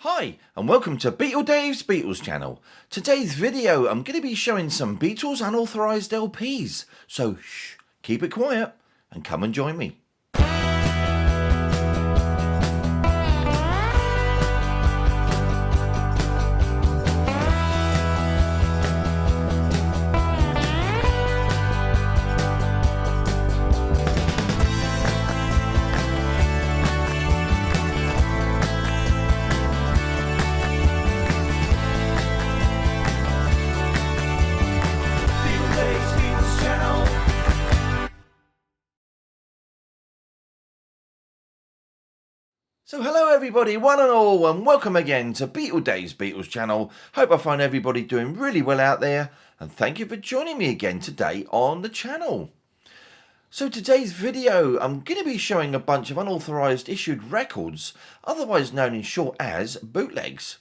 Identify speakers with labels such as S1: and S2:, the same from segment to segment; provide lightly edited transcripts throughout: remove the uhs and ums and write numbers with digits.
S1: Hi and welcome to Dave's Beatles channel. Today's video I'm going to be showing some Beatles unauthorized LPs, so shh, keep it quiet and come and join me. So hello everybody, one and all, and welcome again to Dave's Beatles channel. Hope I find everybody doing really well out there, and thank you for joining me again today on the channel. So today's video, I'm going to be showing a bunch of unauthorized issued records, otherwise known in short as bootlegs,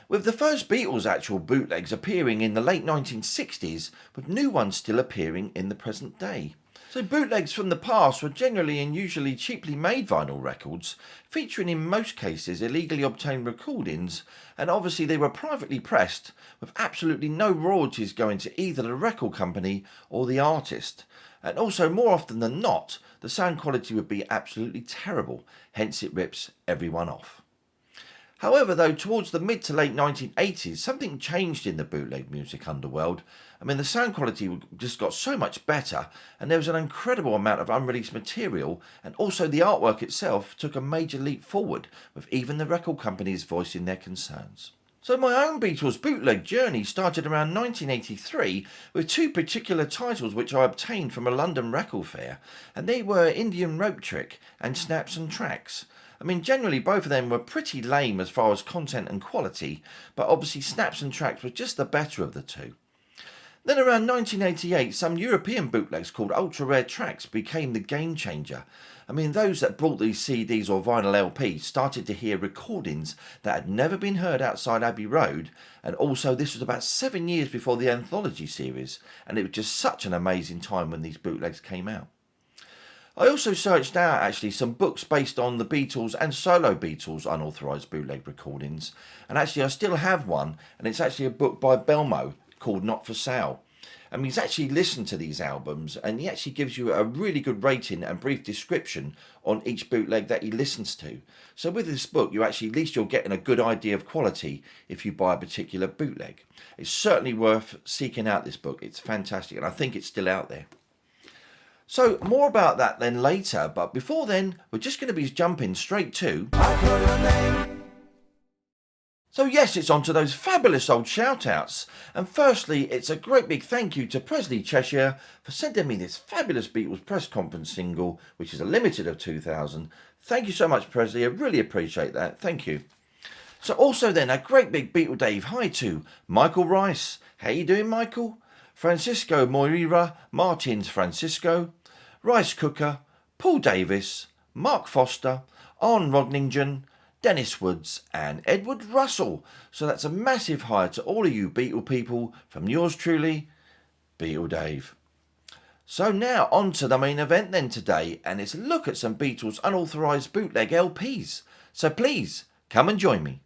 S1: with the first Beatles actual bootlegs appearing in the late 1960s, with new ones still appearing in the present day. So bootlegs from the past were generally and usually cheaply made vinyl records, featuring in most cases illegally obtained recordings, and obviously they were privately pressed, with absolutely no royalties going to either the record company or the artist. And also, more often than not, the sound quality would be absolutely terrible, hence it rips everyone off. However, though, towards the mid to late 1980s, something changed in the bootleg music underworld. I mean, the sound quality just got so much better, and there was an incredible amount of unreleased material, and also the artwork itself took a major leap forward, with even the record companies voicing their concerns. So my own Beatles bootleg journey started around 1983 with two particular titles which I obtained from a London record fair, and they were Indian Rope Trick and Snaps and Trax. I mean, generally both of them were pretty lame as far as content and quality, but obviously Snaps and Trax was just the better of the two. Then around 1988, some European bootlegs called ultra rare tracks became the game changer. I mean, those that bought these CDs or vinyl LPs started to hear recordings that had never been heard outside Abbey Road, and also this was about 7 years before the Anthology series, and it was just such an amazing time when these bootlegs came out. I also searched out actually some books based on the Beatles and solo Beatles unauthorised bootleg recordings, and actually I still have one, and it's actually a book by Belmo called Not For Sale. And he's actually listened to these albums, and he actually gives you a really good rating and brief description on each bootleg that he listens to. So with this book, you actually, at least you're getting a good idea of quality if you buy a particular bootleg. It's certainly worth seeking out this book. It's fantastic, and I think it's still out there. So more about that then later, but before then, we're just going to be jumping straight to I Call Your Name. So yes, it's on to those fabulous old shout-outs. And firstly, it's a great big thank you to Presley Cheshire for sending me this fabulous Beatles press conference single, which is a limited of 2,000. Thank you so much, Presley. I really appreciate that. Thank you. So also then, a great big Beatle Dave hi to Michael Rice. How you doing, Michael? Francisco Moira Martins Francisco, Rice Cooker, Paul Davis, Mark Foster, Arne Rogningen, Dennis Woods and Edward Russell. So that's a massive hi to all of you Beatle people from yours truly, Beatle Dave. So now on to the main event then today, and it's a look at some Beatles unauthorised bootleg LPs. So please come and join me.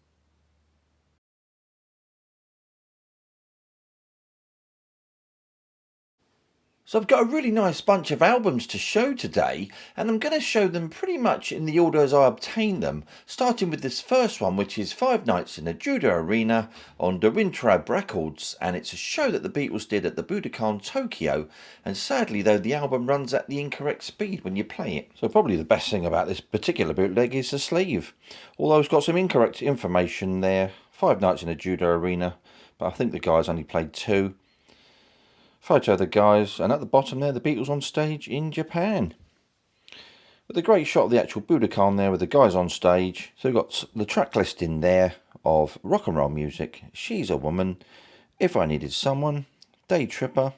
S1: So I've got a really nice bunch of albums to show today, and I'm going to show them pretty much in the order as I obtained them, starting with this first one, which is 5 Nights in the Judo Arena on Dorintrab Records, and it's a show that the Beatles did at the Budokan Tokyo, and sadly though the album runs at the incorrect speed when you play it. So probably the best thing about this particular bootleg is the sleeve, although it's got some incorrect information there. 5 Nights in the Judo Arena, but I think the guys only played 2. Photo of the guys, and at the bottom there, the Beatles on stage in Japan. With a great shot of the actual Budokan there with the guys on stage. So we've got the track list in there of rock and roll music, She's a Woman, If I Needed Someone, Day Tripper,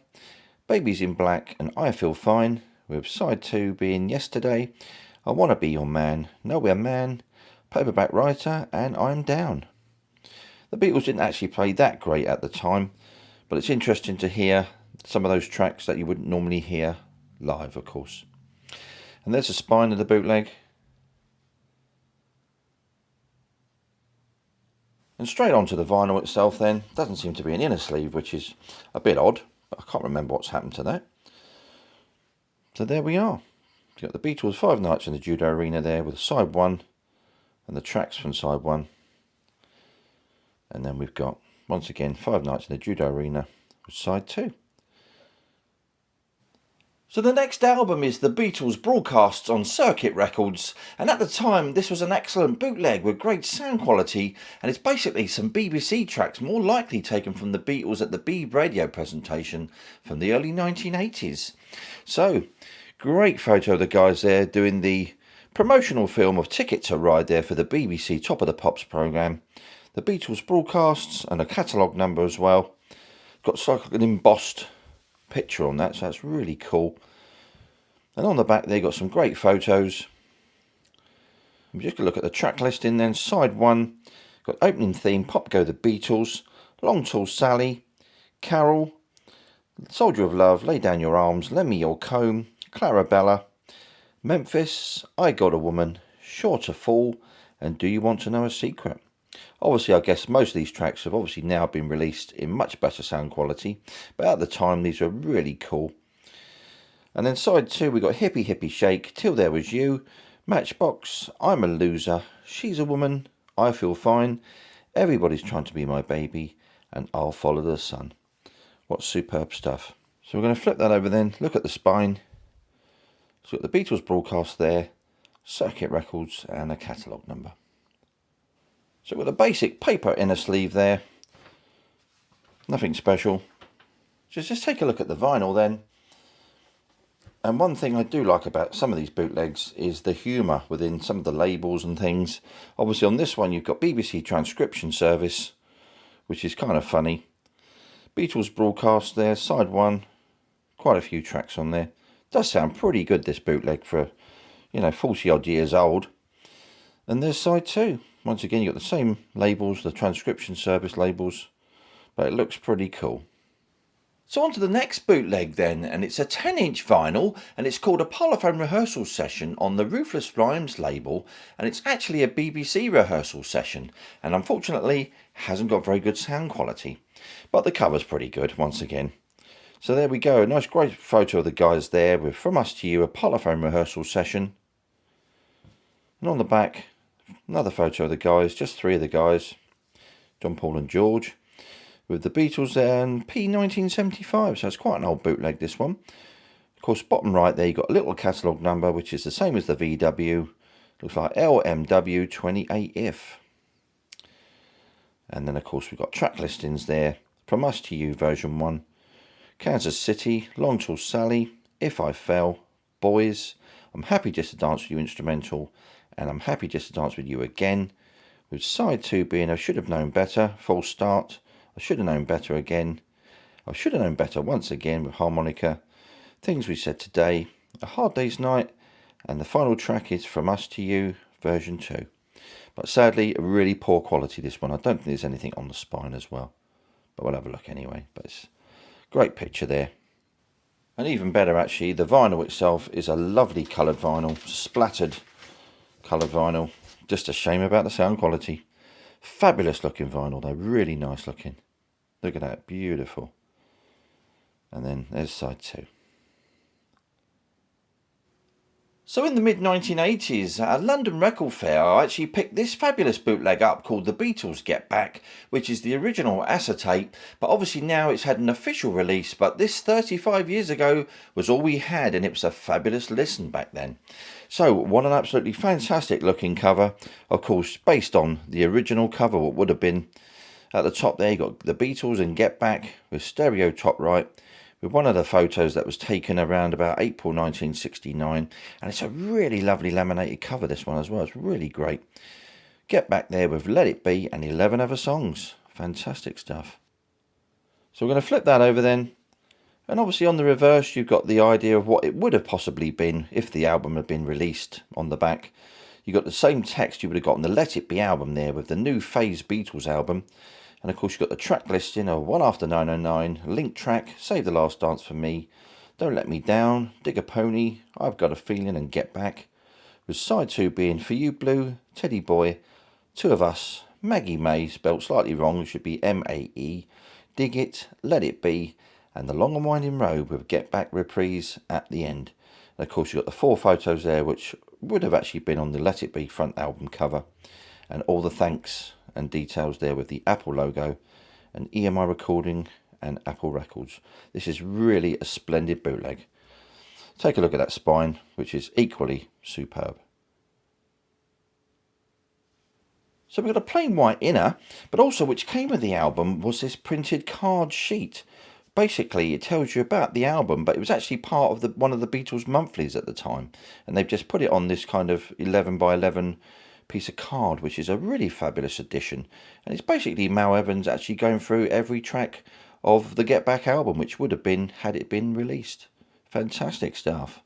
S1: Babies in Black, and I Feel Fine, with side 2 being Yesterday, I Wanna Be Your Man, Nowhere Man, Paperback Writer, and I'm Down. The Beatles didn't actually play that great at the time, but it's interesting to hear some of those tracks that you wouldn't normally hear live, of course. And there's the spine of the bootleg. And straight onto the vinyl itself then. Doesn't seem to be an inner sleeve, which is a bit odd, but I can't remember what's happened to that. So there we are. You've got the Beatles 5 Nights in the Judo Arena there with side 1 and the tracks from side 1. And then we've got, once again, 5 Nights in the Judo Arena with side 2. So the next album is the Beatles broadcasts on Circuit Records, and at the time this was an excellent bootleg with great sound quality, and it's basically some BBC tracks more likely taken from the Beatles at the Beeb radio presentation from the early 1980s. So, great photo of the guys there doing the promotional film of Ticket to Ride there for the BBC Top of the Pops programme. The Beatles broadcasts and a catalogue number as well. Got sort of an embossed picture on that, so that's really cool. And on the back there, got some great photos. I'm just going to look at the track listing then. Side 1, got opening theme, Pop Go the Beatles, Long Tall Sally, Carol, Soldier of Love, Lay Down Your Arms, Lend Me Your Comb, Clarabella, Memphis, I Got a Woman, Sure to Fall, and Do You Want to Know a Secret? Obviously, I guess most of these tracks have obviously now been released in much better sound quality, but at the time these were really cool. And then side 2, we got Hippie Hippie Shake, Till There Was You, Matchbox, I'm a Loser, She's a Woman, I Feel Fine, Everybody's Trying to Be My Baby, and I'll Follow the Sun. What superb stuff. So we're going to flip that over then, look at the spine. So we've got the Beatles broadcast there, Circuit Records, and a catalogue number. So with a basic paper inner sleeve there, nothing special. Just take a look at the vinyl then. And one thing I do like about some of these bootlegs is the humour within some of the labels and things. Obviously on this one you've got BBC Transcription Service, which is kind of funny. Beatles broadcast there, side 1, quite a few tracks on there. Does sound pretty good, this bootleg, for, 40 odd years old. And there's side 2. Once again, you've got the same labels, the transcription service labels, but it looks pretty cool. So on to the next bootleg then, and it's a 10-inch vinyl, and it's called a Parlophone Rehearsal Session on the Ruthless Rhymes label, and it's actually a BBC rehearsal session, and unfortunately hasn't got very good sound quality, but the cover's pretty good once again. So there we go, a nice great photo of the guys there with From Us to You, a Parlophone Rehearsal Session. And on the back, another photo of the guys, just 3 of the guys, John, Paul and George, with the Beatles there, and P1975, so it's quite an old bootleg, this one. Of course, bottom right there, you've got a little catalogue number, which is the same as the VW. Looks like LMW28F. And then, of course, we've got track listings there. From Us to You, version 1. Kansas City, Long Tall Sally, If I Fell, Boys, I'm Happy Just to Dance With You instrumental, and I'm Happy Just to Dance With You again, with side 2 being I Should Have Known Better, full start, I Should Have Known Better again, I Should Have Known Better once again with harmonica, Things We Said Today, A Hard Day's Night, and the final track is From Us to You, version 2. But sadly, a really poor quality, this one. I don't think there's anything on the spine as well, but we'll have a look anyway. But it's a great picture there. And even better actually, the vinyl itself is a lovely coloured vinyl, splattered coloured vinyl. Just a shame about the sound quality. Fabulous looking vinyl though, really nice looking. Look at that, beautiful. And then there's side 2. So in the mid-1980s, at a London record fair, I actually picked this fabulous bootleg up called The Beatles Get Back, which is the original acetate, but obviously now it's had an official release, but this 35 years ago was all we had, and it was a fabulous listen back then. So what an absolutely fantastic looking cover, of course based on the original cover, what would have been. At the top there you got The Beatles and Get Back with stereo top right, with one of the photos that was taken around about April 1969, and it's a really lovely laminated cover, this one as well. It's really great. Get Back there with Let It Be and 11 other songs. Fantastic stuff. So we're going to flip that over then, and obviously on the reverse you've got the idea of what it would have possibly been if the album had been released. On the back you've got the same text you would have got on the Let It Be album there with the new Phase Beatles album. And of course you've got the track listing of One After 909, Link Track, Save the Last Dance for Me, Don't Let Me Down, Dig a Pony, I've Got a Feeling and Get Back, with side 2 being For You Blue, Teddy Boy, Two of Us, Maggie May, spelt slightly wrong, it should be M-A-E, Dig It, Let It Be, and The Long and Winding Road with Get Back reprise at the end. And of course you've got the 4 photos there which would have actually been on the Let It Be front album cover, and all the thanks and details there with the Apple logo and EMI recording and Apple Records. This is really a splendid bootleg. Take a look at that spine, which is equally superb. So we've got a plain white inner, but also which came with the album was this printed card sheet. Basically, it tells you about the album, but it was actually part of one of the Beatles monthlies at the time. And they've just put it on this kind of 11 by 11 piece of card, which is a really fabulous addition. And it's basically Mal Evans actually going through every track of the Get Back album, which would have been had it been released. Fantastic stuff.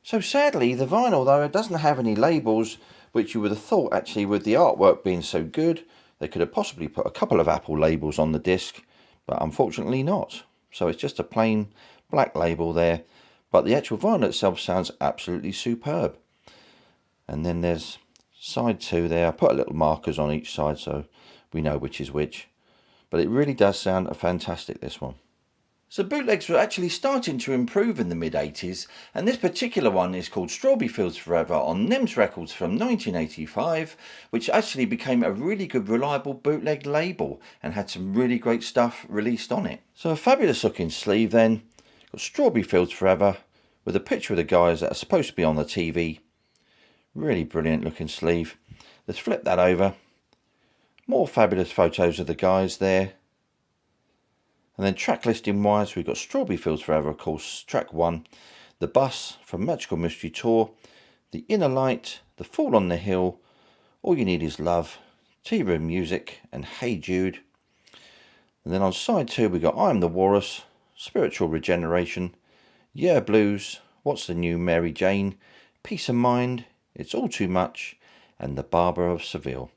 S1: So sadly, the vinyl, though, it doesn't have any labels, which you would have thought actually with the artwork being so good, they could have possibly put a couple of Apple labels on the disc, but unfortunately not. So it's just a plain black label there, but the actual vinyl itself sounds absolutely superb. And then there's side 2 there. I put a little markers on each side so we know which is which, but it really does sound fantastic, this one. So bootlegs were actually starting to improve in the mid-80s, and this particular one is called Strawberry Fields Forever on NEMS Records from 1985, which actually became a really good reliable bootleg label and had some really great stuff released on it. So a fabulous looking sleeve then, got Strawberry Fields Forever with a picture of the guys that are supposed to be on the TV. Really brilliant looking sleeve. Let's flip that over. More fabulous photos of the guys there. And then track listing wise, we've got Strawberry Fields Forever, of course, track 1, The Bus from Magical Mystery Tour, The Inner Light, The Fall on the Hill, All You Need Is Love, Tea Room Music, and Hey Jude. And then on side 2, we've got I'm the Walrus, Spiritual Regeneration, Yeah Blues, What's the New Mary Jane, Peace of Mind, It's All Too Much, and The Barber of Seville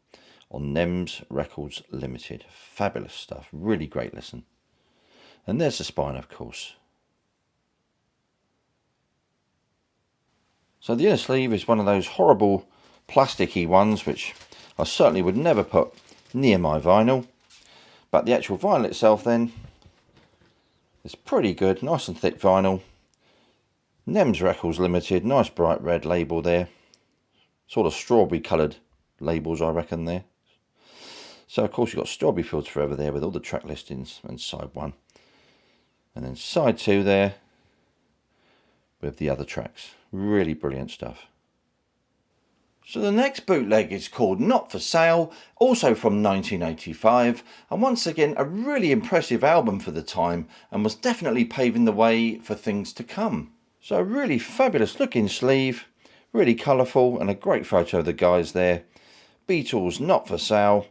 S1: on NEMS Records Limited. Fabulous stuff, really great listen. And there's the spine, of course. So the inner sleeve is one of those horrible plasticky ones, which I certainly would never put near my vinyl. But the actual vinyl itself then is pretty good, nice and thick vinyl. NEMS Records Limited, nice bright red label there. Sort of strawberry coloured labels, I reckon, there. So of course you've got Strawberry Fields Forever there with all the track listings and side 1. And then side 2 there with the other tracks. Really brilliant stuff. So the next bootleg is called Not For Sale, also from 1985, and once again a really impressive album for the time and was definitely paving the way for things to come. So a really fabulous looking sleeve, really colourful, and a great photo of the guys there. Beatles Not For Sale.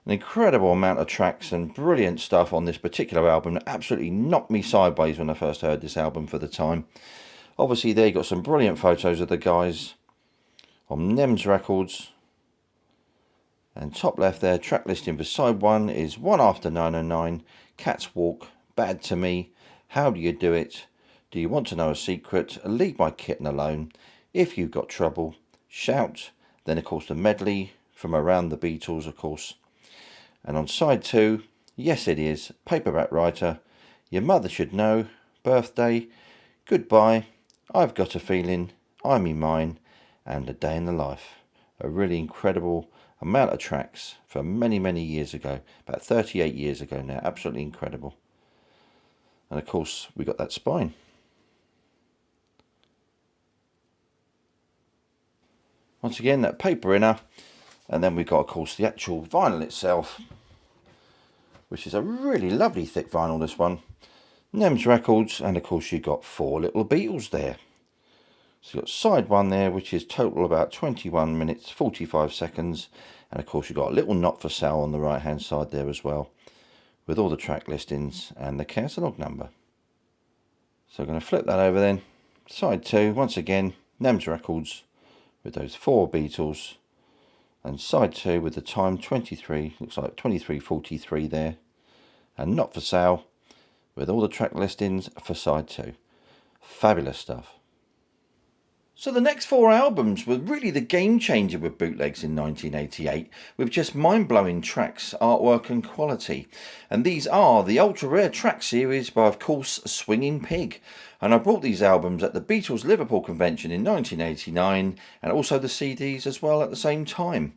S1: An incredible amount of tracks and brilliant stuff on this particular album that absolutely knocked me sideways when I first heard this album for the time. Obviously there you got some brilliant photos of the guys on NEMS Records. And top left there, track listing for side 1 is One After 909, Cats Walk, Bad to Me, How Do You Do It, Do You Want to Know a Secret, Leave My Kitten Alone, If You've Got Trouble, Shout, then of course the medley from Around the Beatles, of course. And on side 2, Yes It Is, Paperback Writer, Your Mother Should Know, Birthday, Goodbye, I've Got a Feeling, I'm Me Mine, and A Day in the Life. A really incredible amount of tracks from many, many years ago, about 38 years ago now, absolutely incredible. And of course, we got that spine. Once again, that paper inner. And then we've got, of course, the actual vinyl itself, which is a really lovely thick vinyl, this one. NEMS Records, and of course you've got 4 little Beatles there. So you've got side 1 there, which is total about 21 minutes, 45 seconds. And of course you've got a little Not For Sale on the right hand side there as well, with all the track listings and the catalogue number. So I'm going to flip that over then. Side 2, once again, NEMS Records, with those 4 Beatles. And side 2 with the time 23, looks like 23:43 there, and Not For Sale with all the track listings for side 2. Fabulous stuff. So the next four albums were really the game changer with Bootlegs in 1988, with just mind-blowing tracks, artwork and quality. And these are the ultra-rare track series by, of course, Swinging Pig. And I brought these albums at the Beatles Liverpool convention in 1989, and also the CDs as well at the same time.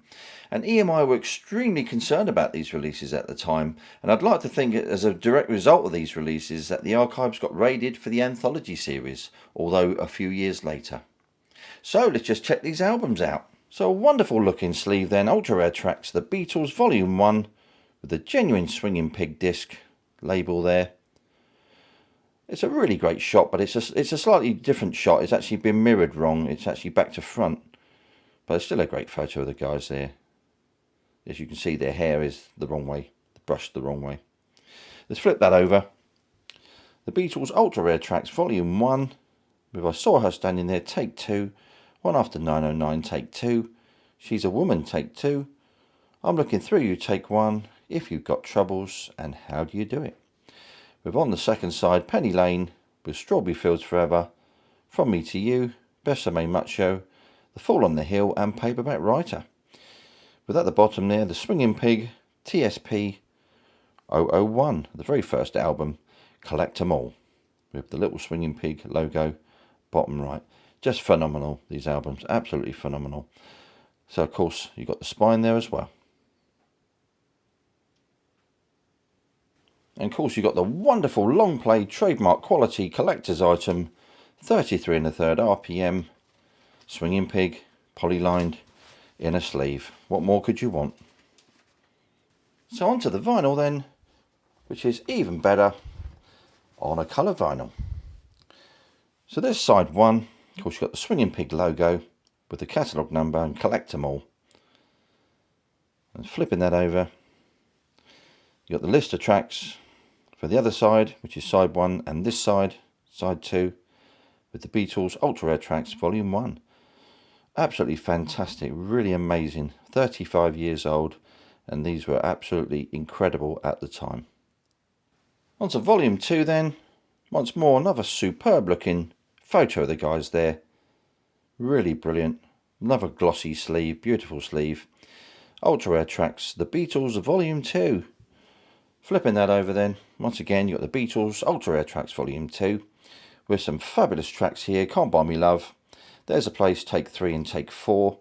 S1: And EMI were extremely concerned about these releases at the time, and I'd like to think as a direct result of these releases that the archives got raided for the anthology series, although a few years later. So let's just check these albums out. So a wonderful looking sleeve then, ultra rare tracks, the Beatles Volume 1 with the genuine Swinging Pig disc label there. It's a really great shot, but it's a slightly different shot. It's actually been mirrored wrong. It's actually back to front, but it's still a great photo of the guys there. As you can see, their hair is the wrong way, brushed the wrong way. Let's flip that over. The Beatles Ultra Rare Tracks Volume 1 with I Saw Her Standing There, Take 2, One After 909, Take 2, She's a Woman, Take 2, I'm Looking Through You, Take 1, If You've Got Troubles, and How Do You Do It? With on the second side, Penny Lane with Strawberry Fields Forever, From Me to You, Besame Macho, The Fall on the Hill, and Paperback Writer. With at the bottom there, the Swinging Pig, TSP 001, the very first album, Collect 'Em All, with the little Swinging Pig logo, bottom right. Just phenomenal, these albums, absolutely phenomenal. So of course, you've got the spine there as well. And of course, you've got the wonderful long play trademark quality collector's item, 33 1/3 RPM, Swinging Pig, polylined, in a sleeve. What more could you want? So onto the vinyl then, which is even better on a colour vinyl. So there's side one. Of course, you've got the Swinging Pig logo with the catalogue number and Collect 'Em All. And flipping that over, you've got the list of tracks for the other side, which is side one, and this side, side two, with the Beatles Ultra Rare Tracks Volume 1. Absolutely fantastic, really amazing. 35 years old, and these were absolutely incredible at the time. On to Volume 2 then. Once more, another superb looking photo of the guys there. Really brilliant. Another glossy sleeve, beautiful sleeve. Ultra Rare Tracks, the Beatles Volume 2. Flipping that over then, once again you've got the Beatles Ultra Rare Tracks Volume 2 with some fabulous tracks here. Can't Buy Me Love, There's a Place, Take 3 and Take 4.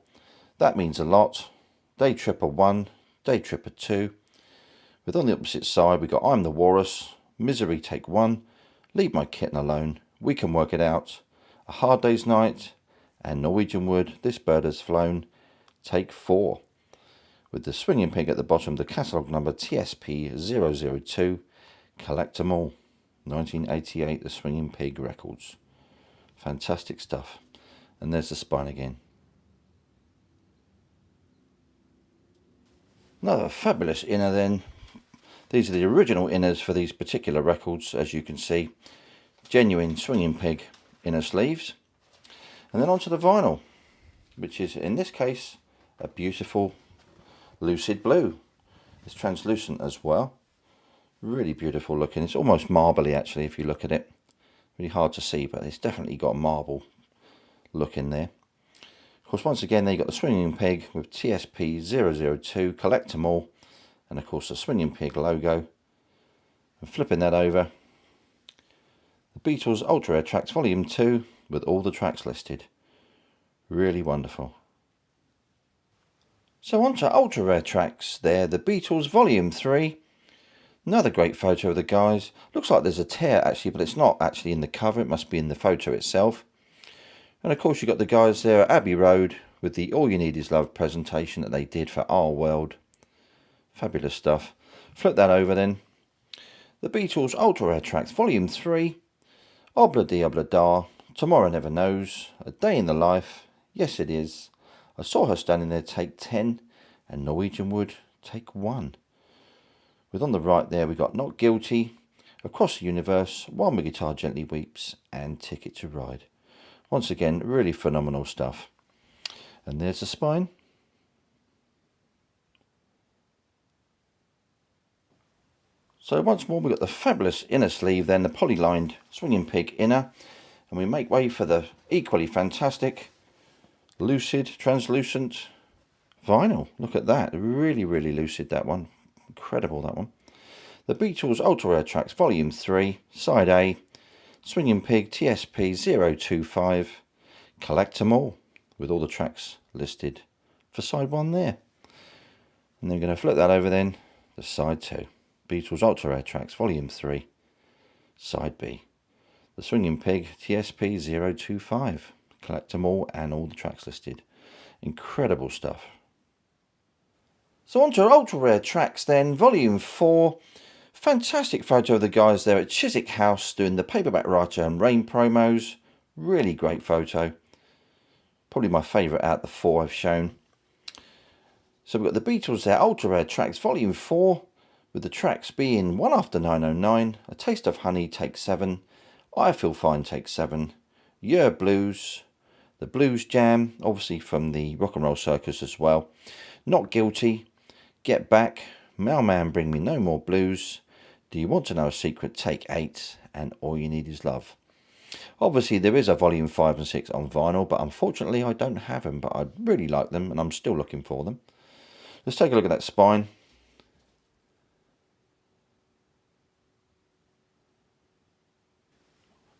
S1: That Means a Lot, Day Tripper 1, Day Tripper 2. With on the opposite side we've got I'm the Walrus, Misery Take 1, Leave My Kitten Alone, We Can Work It Out, A Hard Day's Night, and Norwegian Wood, This Bird Has Flown, Take 4. With the Swinging Pig at the bottom, the catalogue number TSP 002, Collect 'Em All, 1988, the Swinging Pig Records. Fantastic stuff. And there's the spine again. Another fabulous inner then. These are the original inners for these particular records, as you can see. Genuine Swinging Pig inner sleeves. And then onto the vinyl, which is in this case a beautiful lucid blue. It's translucent as well. Really beautiful looking. It's almost marbly actually if you look at it. Really hard to see, but it's definitely got a marble look in there. Of course, once again, there you've got the Swinging Pig with TSP 002, Collect 'Em All, and of course the Swinging Pig logo. And flipping that over, the Beatles Ultra Rare Tracks Volume 2 with all the tracks listed. Really wonderful. So on to Ultra Rare Tracks there, the Beatles Volume 3. Another great photo of the guys. Looks like there's a tear actually, but it's not actually in the cover, it must be in the photo itself. And of course you've got the guys there at Abbey Road with the All You Need Is Love presentation that they did for Our World. Fabulous stuff. Flip that over then. The Beatles Ultra Rare Tracks Volume 3. Obla Di Obla Da, Tomorrow Never Knows, A Day in the Life, Yes It Is, I Saw Her Standing There, Take 10, and Norwegian Wood, Take 1. With on the right there we got Not Guilty, Across the Universe, While My Guitar Gently Weeps, and Ticket to Ride. Once again, really phenomenal stuff. And there's the spine. So once more we've got the fabulous inner sleeve then, the poly-lined Swinging Pig inner. And we make way for the equally fantastic, lucid, translucent vinyl. Look at that. Really, really lucid, that one. Incredible, that one. The Beatles Ultra Rare Trax Volume 3, Side A, Swinging Pig TSP 025. Collect them all, with all the tracks listed for Side 1 there. And then we're going to flip that over then to Side 2. Beatles Ultra Rare Trax Volume 3, Side B. The Swinging Pig TSP 025. Collect them all and all the tracks listed. Incredible stuff. So on to Ultra Rare Trax then, Volume 4. Fantastic photo of the guys there at Chiswick House doing the Paperback Writer and Rain promos. Really great photo. Probably my favourite out of the 4 I've shown. So we've got the Beatles there, Ultra Rare Trax Volume 4, with the tracks being One After 909, A Taste of Honey, Take 7, I Feel Fine, Take 7, Your Blues, the Blues Jam, obviously from the Rock and Roll Circus as well, Not Guilty, Get Back, Mailman Bring Me No More Blues, Do You Want to Know a Secret, Take 8, and All You Need Is Love. Obviously there is a Volume 5 and 6 on vinyl, but unfortunately I don't have them, but I'd really like them and I'm still looking for them. Let's take a look at that spine.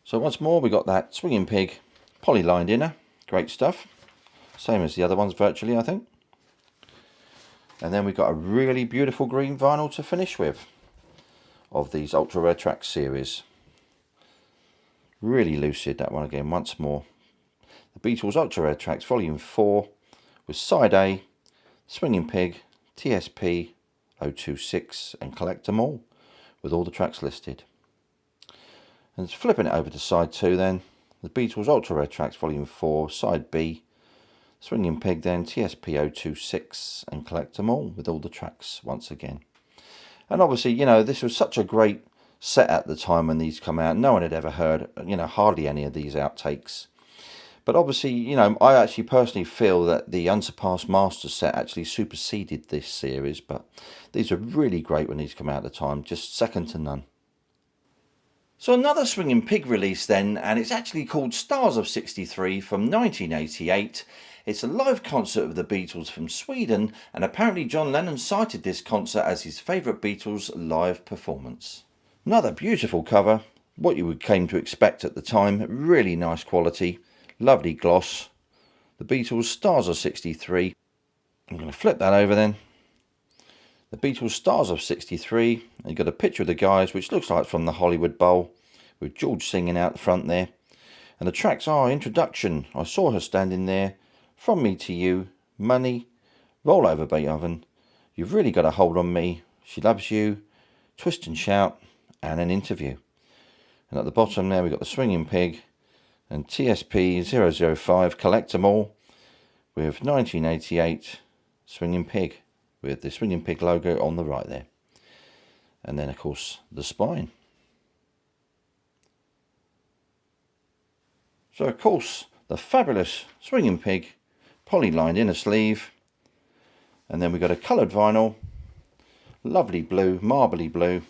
S1: So once more we got that Swinging Pig poly-lined inner, great stuff. Same as the other ones virtually, I think. And then we've got a really beautiful green vinyl to finish with of these Ultra Rare Trax series. Really lucid, that one again, once more. The Beatles Ultra Rare Trax Volume 4 with Side A, Swinging Pig, TSP 026, and collect them all with all the tracks listed. And flipping it over to Side 2 then, the Beatles Ultra Rare Trax Volume 4, Side B, Swinging Pig then, TSP 026, and collect them all with all the tracks once again. And obviously, you know, this was such a great set at the time when these come out. No one had ever heard, you know, hardly any of these outtakes. But obviously, you know, I actually personally feel that the Unsurpassed Masters set actually superseded this series. But these are really great when these come out at the time, just second to none. So another Swinging Pig release then, and it's actually called Stars of 63 from 1988. It's a live concert of the Beatles from Sweden, and apparently John Lennon cited this concert as his favourite Beatles live performance. Another beautiful cover, what you would came to expect at the time, really nice quality, lovely gloss. The Beatles Stars of 63. I'm going to flip that over then. The Beatles Stars of 63. And you've got a picture of the guys, which looks like from the Hollywood Bowl, with George singing out the front there. And the tracks are Introduction, I Saw Her Standing There, From Me to You, Money, Roll Over Beethoven, You've Really Got a Hold on Me, She Loves You, Twist and Shout, and An Interview. And at the bottom there we've got the Swinging Pig and TSP 005, collect them all, with 1988 Swinging Pig, with the Swinging Pig logo on the right there. And then of course the spine. So of course the fabulous Swinging Pig poly-lined inner sleeve. And then we've got a coloured vinyl, lovely blue, marbly blue.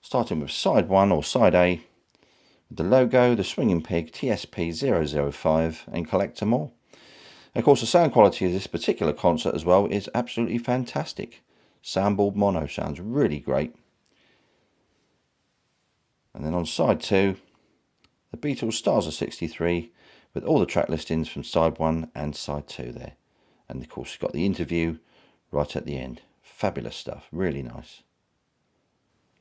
S1: Starting with Side 1 or Side A, with the logo, the Swinging Pig TSP 005, and collect them all. And of course the sound quality of this particular concert as well is absolutely fantastic. Soundboard mono sounds really great. And then on Side 2, the Beatles Stars of 63, with all the track listings from Side 1 and Side 2 there. And of course you've got the interview right at the end. Fabulous stuff, really nice.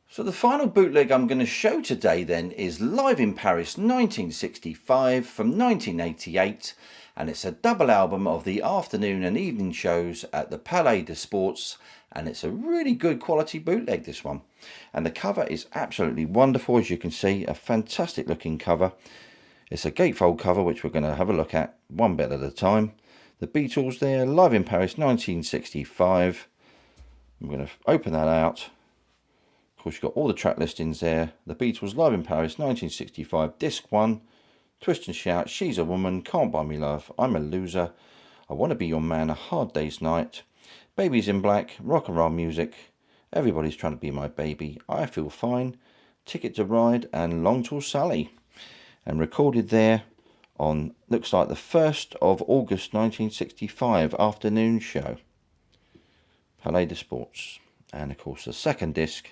S1: So the final bootleg I'm going to show today then is Live in Paris 1965 from 1988, and it's a double album of the afternoon and evening shows at the Palais des Sports, and it's a really good quality bootleg, this one. And the cover is absolutely wonderful, as you can see, a fantastic looking cover. It's a gatefold cover which we're going to have a look at one bit at a time. The Beatles there, Live in Paris 1965. I'm going to open that out. Of course, you've got all the track listings there. The Beatles Live in Paris 1965, Disc 1, Twist and Shout, She's a Woman, Can't Buy Me Love, I'm a Loser, I Want to Be Your Man, A Hard Day's Night, Babies in Black, Rock and Roll Music, Everybody's Trying to Be My Baby, I Feel Fine, Ticket to Ride, and Long Tall Sally. and recorded there on, looks like the 1st of August 1965 afternoon show, Palais de Sports. And of course the second disc,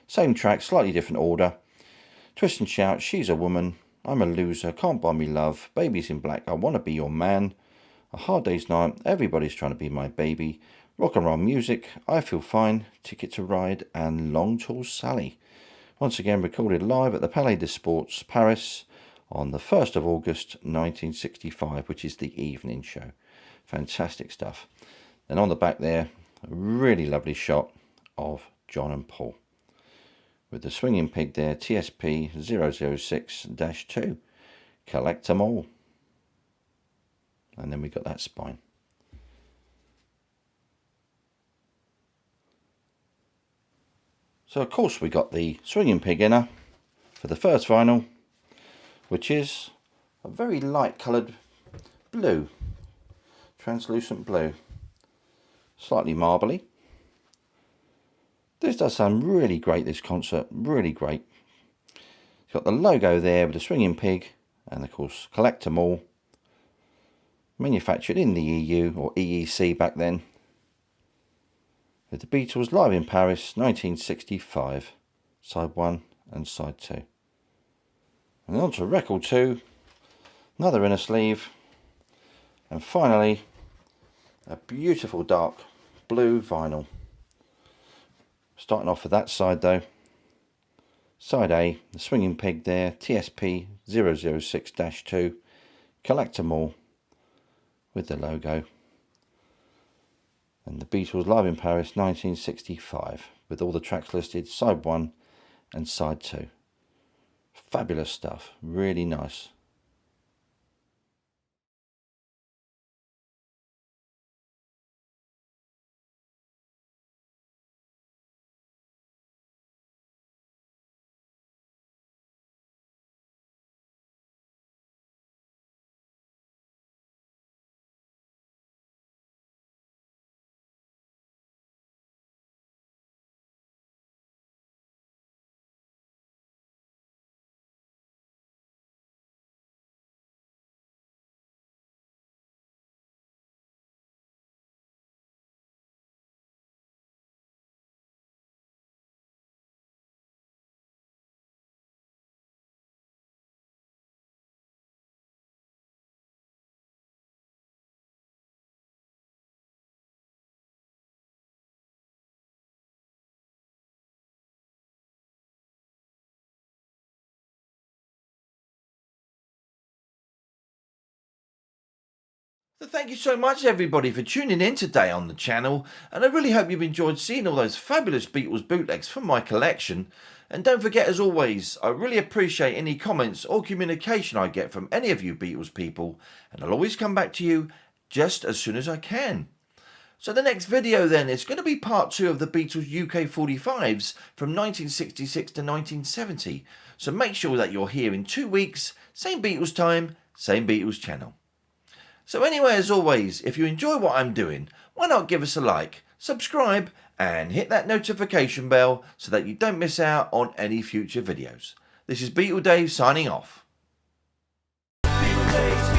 S1: same track, slightly different order. Twist and Shout, She's a Woman, I'm a Loser, Can't Buy Me Love, Babies in Black, I Wanna Be Your Man, A Hard Day's Night, Everybody's Trying to Be My Baby, Rock and Roll Music, I Feel Fine, Ticket to Ride, and Long Tall Sally. Once again recorded live at the Palais de Sports, Paris, on the 1st of August 1965, which is the evening show. Fantastic stuff. And on the back there, a really lovely shot of John and Paul, with the swinging pig there, TSP 006-2, collect 'em all. And then we got that spine. So of course we got the swinging pig inner for the first vinyl, which is a very light coloured blue, translucent blue, slightly marbly. This does sound really great, this concert, really great. It's got the logo there with the swinging pig, and of course collect 'em all. Manufactured in the EU, or EEC back then. With the Beatles live in Paris, 1965, side 1 and side 2. And on to record 2, another inner sleeve, and finally a beautiful dark blue vinyl. Starting off with that side though, side A, the swinging pig there, TSP 006-2, collect 'em all, with the logo, and the Beatles live in Paris 1965, with all the tracks listed, side 1 and side 2. Fabulous stuff, really nice. So thank you so much everybody for tuning in today on the channel, and I really hope you've enjoyed seeing all those fabulous Beatles bootlegs from my collection. And don't forget, as always, I really appreciate any comments or communication I get from any of you Beatles people, and I'll always come back to you just as soon as I can. So the next video then is going to be part 2 of the Beatles UK 45s from 1966 to 1970. So make sure that you're here in 2 weeks, same Beatles time, same Beatles channel. So anyway, as always, if you enjoy what I'm doing, why not give us a like, subscribe, and hit that notification bell so that you don't miss out on any future videos. This is Beatle Dave signing off. Beatle Dave.